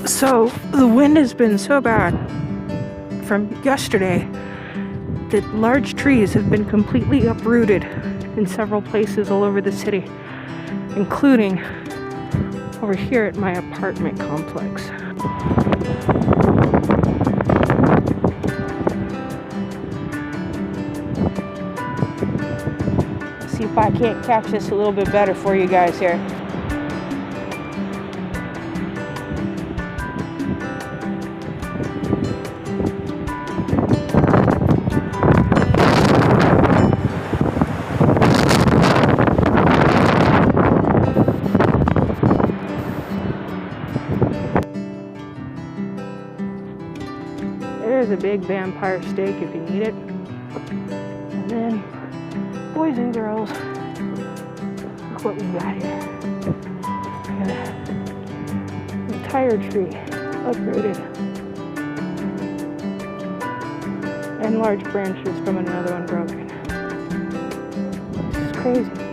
So the wind has been so bad from yesterday that large trees have been completely uprooted in several places all over the city, including over here at my apartment complex. See if I can't catch this a little bit better for you guys here. There's a big vampire steak if you need it. And then, boys and girls, look what we got here. Look at that. An entire tree uprooted. And large branches from another one broken. This is crazy.